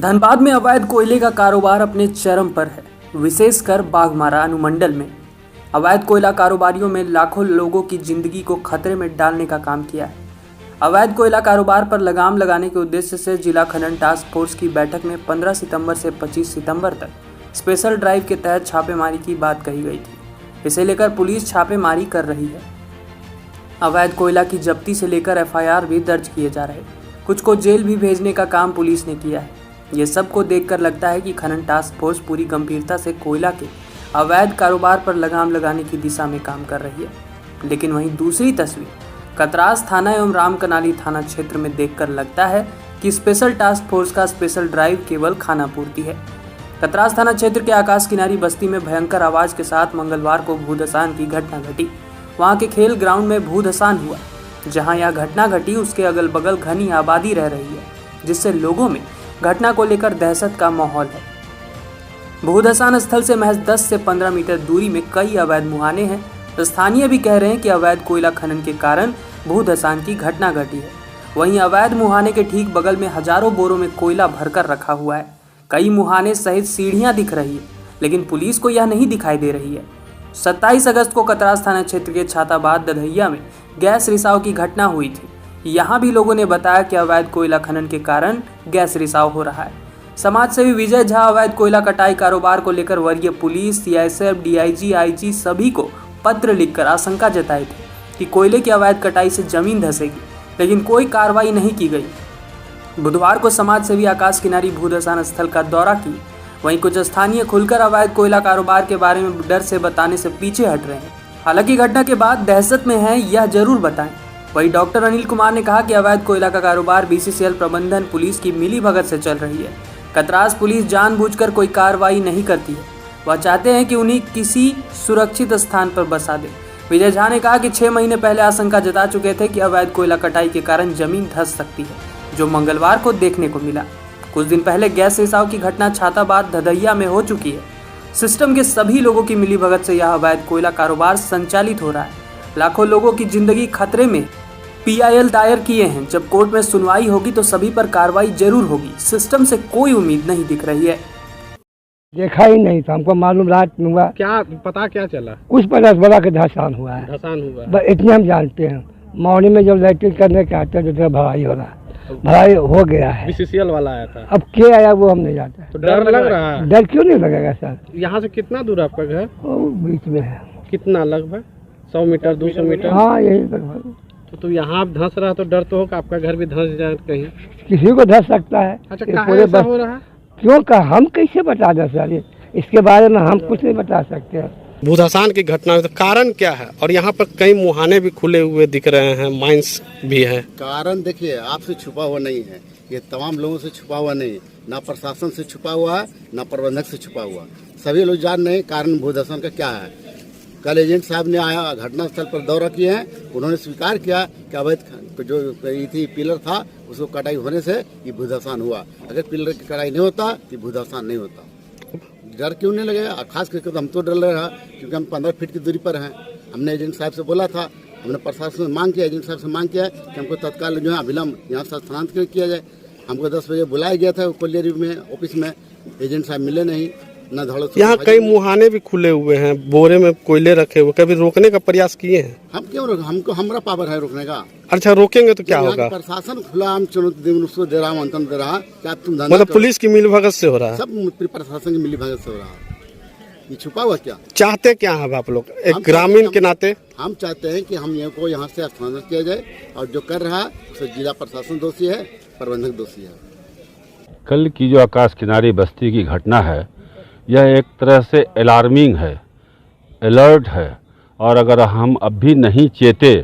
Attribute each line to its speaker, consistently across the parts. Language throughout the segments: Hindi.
Speaker 1: धनबाद में अवैध कोयले का कारोबार अपने चरम पर है, विशेषकर बाघमारा अनुमंडल में। अवैध कोयला कारोबारियों में लाखों लोगों की जिंदगी को खतरे में डालने का काम किया है। अवैध कोयला कारोबार पर लगाम लगाने के उद्देश्य से जिला खनन टास्क फोर्स की बैठक में 15 सितंबर से 25 सितंबर तक स्पेशल ड्राइव के तहत छापेमारी की बात कही गई थी। इसे लेकर पुलिस छापेमारी कर रही है। अवैध कोयला की जब्ती से लेकर FIR भी दर्ज किए जा रहे, कुछ को जेल भी भेजने का काम पुलिस ने किया है। ये सब को देखकर लगता है कि खनन टास्क फोर्स पूरी गंभीरता से कोयला के अवैध कारोबार पर लगाम लगाने की दिशा में काम कर रही है। लेकिन वहीं दूसरी तस्वीर कतरास थाना एवं रामकनाली थाना क्षेत्र में देखकर लगता है कि स्पेशल टास्क फोर्स का स्पेशल ड्राइव केवल खाना पूर्ति है। कतरास थाना क्षेत्र के आकाश किनारी बस्ती में भयंकर आवाज के साथ मंगलवार को भूधसान की घटना घटी। वहां के खेल ग्राउंड में भूधसान हुआ। जहां यह घटना घटी उसके अगल बगल घनी आबादी रह रही है, जिससे लोगों में घटना को लेकर दहशत का माहौल है। भूधसान स्थल से महज 10 से 15 मीटर दूरी में कई अवैध मुहाने हैं। स्थानीय भी कह रहे हैं कि अवैध कोयला खनन के कारण भूधसान की घटना घटी है। वहीं अवैध मुहाने के ठीक बगल में हजारों बोरों में कोयला भरकर रखा हुआ है। कई मुहाने सहित सीढ़ियां दिख रही है, लेकिन पुलिस को यह नहीं दिखाई दे रही है। 27 अगस्त को कतरास थाना क्षेत्र के छाताबाद दधैया में गैस रिसाव की घटना हुई थी। यहाँ भी लोगों ने बताया कि अवैध कोयला खनन के कारण गैस रिसाव हो रहा है। समाजसेवी विजय झा अवैध कोयला कटाई कारोबार को लेकर वरीय पुलिस, CSF, DIG, IG सभी को पत्र लिखकर आशंका जताई थी कि कोयले की अवैध कटाई से जमीन धंसेगी, लेकिन कोई कार्रवाई नहीं की गई। बुधवार को समाजसेवी आकाश किनारी भूधसान स्थल का दौरा की। वहीं कुछ स्थानीय खुलकर अवैध कोयला कारोबार के बारे में डर से बताने से पीछे हट रहे हैं। हालांकि घटना के बाद दहशत में है, यह जरूर बताएं। वहीं डॉक्टर अनिल कुमार ने कहा कि अवैध कोयला का कारोबार BCCL प्रबंधन पुलिस की मिलीभगत से चल रही है। कतरास पुलिस जानबूझकर कोई कार्रवाई नहीं करती है। वह चाहते हैं कि उन्हें किसी सुरक्षित स्थान पर बसा दे। विजय झा ने कहा कि 6 महीने पहले आशंका जता चुके थे कि अवैध कोयला कटाई के कारण जमीन धंस सकती है, जो मंगलवार को देखने को मिला। कुछ दिन पहले गैस रिसाव की घटना छाताबाद दधैया में हो चुकी है। सिस्टम के सभी लोगों की मिलीभगत से यह अवैध कोयला कारोबार संचालित हो रहा है। लाखों लोगों की जिंदगी खतरे में। PIL दायर किए हैं। जब कोर्ट में सुनवाई होगी तो सभी पर कार्रवाई जरूर होगी। सिस्टम से कोई उम्मीद नहीं दिख रही है।
Speaker 2: देखा ही नहीं था, हमको मालूम रात में हुआ।
Speaker 3: क्या पता क्या चला?
Speaker 2: कुछ पता बड़ा के धसान हुआ है।
Speaker 3: धसान हुआ
Speaker 2: बस इतने हम जानते हैं। मॉर्निंग में जब लैट्रिन करने के आते हैं तो भराई हो रहा है। भराई हो गया है।
Speaker 3: BCCL वाला आया था।
Speaker 2: अब क्या आया वो हम नहीं जानते।
Speaker 3: तो डर लग रहा है?
Speaker 2: डर क्यों नहीं लगेगा सर?
Speaker 3: यहाँ से कितना दूर आपका घर?
Speaker 2: बीच में है।
Speaker 3: कितना? लगभग 100 मीटर 200 मीटर?
Speaker 2: हाँ यही लगभग।
Speaker 3: तो यहाँ आप धंस रहा तो डर तो होगा आपका घर भी धंस जाए कहीं।
Speaker 2: किसी को धंस सकता है।
Speaker 3: अच्छा, कहाँ ऐसा हो रहा है?
Speaker 2: क्यों का हम कैसे बता दें सर? इसके बारे में हम कुछ नहीं बता सकते।
Speaker 3: भूधसान की घटना तो कारण क्या है? और यहाँ पर कई मुहाने भी खुले हुए दिख रहे हैं, माइंस भी है।
Speaker 4: कारण देखिए आपसे छुपा हुआ नहीं है, ये तमाम लोगों से छुपा हुआ नहीं, ना प्रशासन से छुपा हुआ है, ना प्रबंधक से छुपा हुआ। सभी लोग जान रहे हैं कारण भूधसान का क्या है। कल एजेंट साहब ने आया, घटनास्थल पर दौरा किए हैं। उन्होंने स्वीकार किया कि अवैध जो थी पिलर था उसको कटाई होने से ये भूधसान हुआ। अगर पिलर की कटाई नहीं होता तो भूधसान नहीं होता। डर क्यों नहीं लगेगा? खास करके तो हम तो डर रहे हैं, क्योंकि हम 15 फीट की दूरी पर हैं। हमने एजेंट साहब से बोला था, हमने प्रशासन से मांग किया, एजेंट साहब से मांग किया कि हमको तत्काल जो है अविलंब यहाँ से स्थानांतरित किया जाए। हमको 10 बजे बुलाया गया था कोलियरी में ऑफिस में, एजेंट साहब मिले नहीं। न धड़ो
Speaker 3: यहाँ कई मुहाने भी खुले हुए हैं, बोरे में कोयले रखे हुए। कभी रोकने का प्रयास किए हैं?
Speaker 4: हम क्यों रोक? हमको हमारा पावर है रोकने का।
Speaker 3: अच्छा, रोकेंगे तो क्या होगा?
Speaker 4: प्रशासन खुला हम चुनौती उसको दे रहा हूँ, अंतन दे रहा। क्या तुम
Speaker 3: मतलब पुलिस की मिलीभगत से हो रहा है?
Speaker 4: सब प्रशासन की मिलीभगत से हो रहा है। ये छुपा हुआ क्या?
Speaker 3: चाहते क्या है आप लोग एक ग्रामीण के नाते?
Speaker 4: हम चाहते हैं कि हम को यहाँ से स्थानांतरित किया जाए, और जो कर रहा है उसको जिला प्रशासन दोषी है, प्रबंधक दोषी है।
Speaker 5: कल की जो आकाश किनारी बस्ती की घटना है, यह एक तरह से अलार्मिंग है, अलर्ट है। और अगर हम अब भी नहीं चेते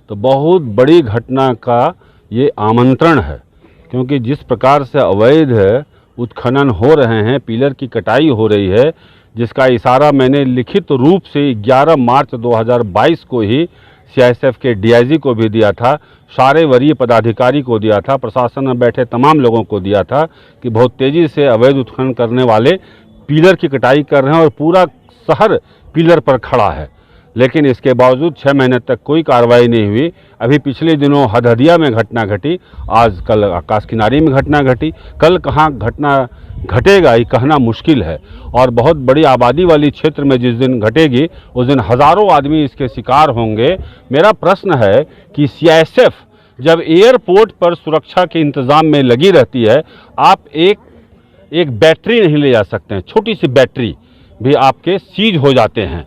Speaker 5: तो बहुत बड़ी घटना का ये आमंत्रण है। क्योंकि जिस प्रकार से अवैध उत्खनन हो रहे हैं, पिलर की कटाई हो रही है, जिसका इशारा मैंने लिखित रूप से 11 मार्च 2022 को ही CSF के DIG को भी दिया था, सारे वरीय पदाधिकारी को दिया था, प्रशासन में बैठे तमाम लोगों को दिया था कि बहुत तेज़ी से अवैध उत्खनन करने वाले पिलर की कटाई कर रहे हैं और पूरा शहर पिलर पर खड़ा है। लेकिन इसके बावजूद 6 महीने तक कोई कार्रवाई नहीं हुई। अभी पिछले दिनों हदहदिया में घटना घटी, आज कल आकाश किनारी में घटना घटी, कल कहाँ घटना घटेगा ये कहना मुश्किल है। और बहुत बड़ी आबादी वाली क्षेत्र में जिस दिन घटेगी उस दिन हज़ारों आदमी इसके शिकार होंगे। मेरा प्रश्न है कि सीआईएसएफ जब एयरपोर्ट पर सुरक्षा के इंतज़ाम में लगी रहती है, आप एक बैटरी नहीं ले जा सकते हैं, छोटी सी बैटरी भी आपके सीज हो जाते हैं,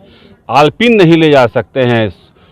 Speaker 5: आलपिन नहीं ले जा सकते हैं,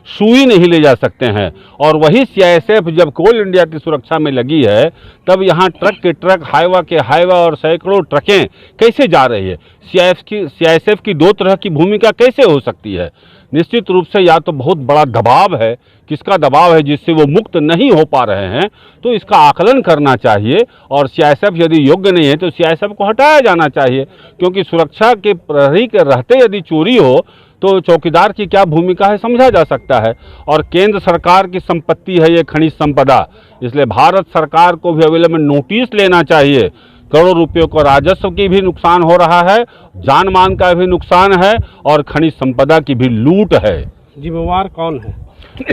Speaker 5: सुई नहीं ले जा सकते हैं। और वही सीआईएसएफ जब कोल इंडिया की सुरक्षा में लगी है तब यहाँ ट्रक के ट्रक, हाईवा के हाईवा और सैकड़ों ट्रकें कैसे जा रही है। सीआईएसएफ की दो तरह की भूमिका कैसे हो सकती है। निश्चित रूप से या तो बहुत बड़ा दबाव है, किसका दबाव है जिससे वो मुक्त नहीं हो पा रहे हैं, तो इसका आकलन करना चाहिए। और सीआईएसएफ यदि योग्य नहीं है तो सीआईएसएफ को हटाया जाना चाहिए, क्योंकि सुरक्षा के प्रहरी के रहते यदि चोरी हो तो चौकीदार की क्या भूमिका है समझा जा सकता है। और केंद्र सरकार की संपत्ति है ये खनिज संपदा, इसलिए भारत सरकार को भी अविलंब नोटिस लेना चाहिए। करोड़ों रुपयों का राजस्व की भी नुकसान हो रहा है, जान मान का भी नुकसान है और खनिज संपदा की भी लूट है।
Speaker 3: जिम्मेवार कौन है?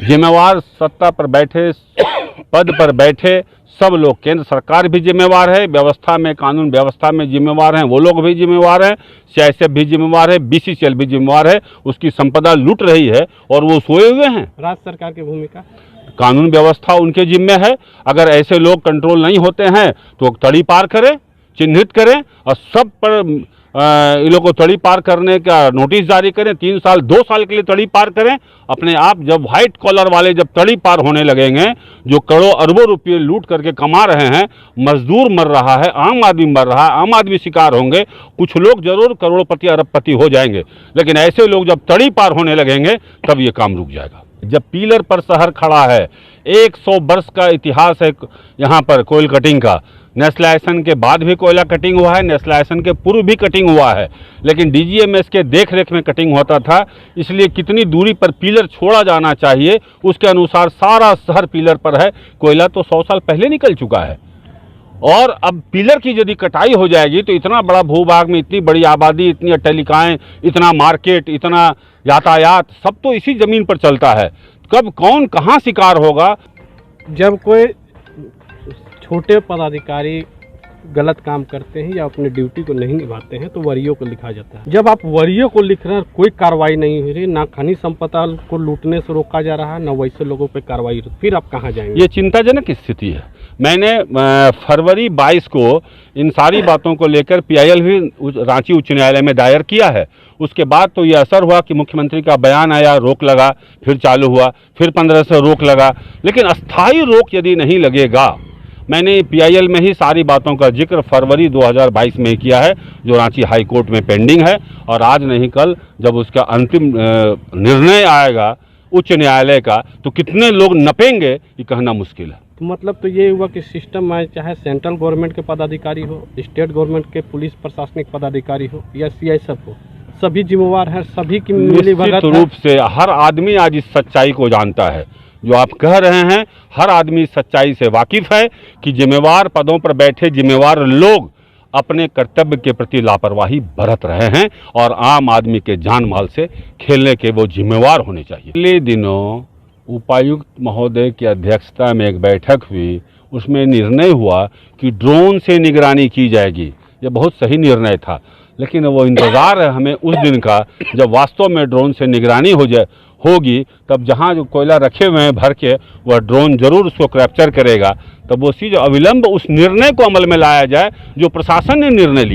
Speaker 5: जिम्मेवार सत्ता पर बैठे, पद पर बैठे सब लोग, केंद्र सरकार भी जिम्मेवार है, व्यवस्था में, कानून व्यवस्था में जिम्मेवार हैं वो लोग भी जिम्मेवार हैं, सीआईएसएफ भी जिम्मेवार है, बीसीसीएल भी जिम्मेवार है। उसकी संपदा लूट रही है और वो सोए हुए हैं।
Speaker 3: राज्य सरकार की भूमिका,
Speaker 5: कानून व्यवस्था उनके जिम्मे है। अगर ऐसे लोग कंट्रोल नहीं होते हैं तो तड़ी पार करें, चिन्हित करें और सब पर इन लोगों को तड़ी पार करने का नोटिस जारी करें। 3 साल 2 साल के लिए तड़ी पार करें अपने आप। जब व्हाइट कॉलर वाले जब तड़ी पार होने लगेंगे, जो करोड़ों अरबों रुपये लूट करके कमा रहे हैं, मजदूर मर रहा है, आम आदमी मर रहा है, आम आदमी शिकार होंगे। कुछ लोग जरूर करोड़पति अरबपति हो जाएंगे, लेकिन ऐसे लोग जब तड़ी पार होने लगेंगे तब ये काम रुक जाएगा। जब पीलर पर शहर खड़ा है, 100 वर्ष का इतिहास है यहाँ पर कोयल कटिंग का। नेशनलाइजेशन के बाद भी कोयला कटिंग हुआ है, नेशनलाइजेशन के पूर्व भी कटिंग हुआ है, लेकिन डीजीएमएस के देख रेख में कटिंग होता था। इसलिए कितनी दूरी पर पीलर छोड़ा जाना चाहिए उसके अनुसार सारा शहर पीलर पर है। कोयला तो 100 साल पहले निकल चुका है और अब पीलर की यदि कटाई हो जाएगी तो इतना बड़ा भूभाग में इतनी बड़ी आबादी, इतनी अट्टालिकाएं, इतना मार्केट, इतना यातायात, सब तो इसी ज़मीन पर चलता है। कब कौन कहाँ शिकार होगा।
Speaker 3: जब कोई छोटे पदाधिकारी गलत काम करते हैं या अपनी ड्यूटी को नहीं निभाते हैं तो वरीयों को लिखा जाता है। जब आप वरीयों को लिख रहे हैं, कोई कार्रवाई नहीं हो रही, ना खनिज संपदा को लूटने से रोका जा रहा है, ना वैसे लोगों पे कार्रवाई, फिर आप कहाँ जाएंगे।
Speaker 5: ये चिंताजनक स्थिति है। मैंने फरवरी 22 को इन सारी बातों को लेकर PIL भी रांची उच्च न्यायालय में दायर किया है। उसके बाद तो ये असर हुआ कि मुख्यमंत्री का बयान आया, रोक लगा, फिर चालू हुआ, फिर 15 से रोक लगा, लेकिन अस्थायी रोक यदि नहीं लगेगा। मैंने PIL में ही सारी बातों का जिक्र फरवरी 2022 में किया है, जो रांची हाई कोर्ट में पेंडिंग है। और आज नहीं कल जब उसका अंतिम निर्णय आएगा उच्च न्यायालय का तो कितने लोग नपेंगे ये कहना मुश्किल है।
Speaker 3: तो मतलब तो ये हुआ कि सिस्टम में चाहे सेंट्रल गवर्नमेंट के पदाधिकारी हो, स्टेट गवर्नमेंट के पुलिस प्रशासनिक पदाधिकारी हो या सीआईएसएफ हो, सभी जिम्मेवार हैं, सभी की
Speaker 5: निश्चित रूप से हर आदमी आज इस सच्चाई को जानता है। जो आप कह रहे हैं, हर आदमी इस सच्चाई से वाकिफ है कि जिम्मेवार पदों पर बैठे जिम्मेवार लोग अपने कर्तव्य के प्रति लापरवाही बरत रहे हैं और आम आदमी के जान माल से खेलने के वो जिम्मेवार होने चाहिए। पिछले दिनों उपायुक्त महोदय की अध्यक्षता में एक बैठक हुई, उसमें निर्णय हुआ कि ड्रोन से निगरानी की जाएगी। ये बहुत सही निर्णय था, लेकिन वो इंतज़ार है हमें उस दिन का जब वास्तव में ड्रोन से निगरानी होगी, तब जहाँ जो कोयला रखे हुए हैं भर के, वह ड्रोन जरूर उसको कैप्चर करेगा। तब वो चीज़ अविलंब उस निर्णय को अमल में लाया जाए जो प्रशासन ने निर्णय लिया।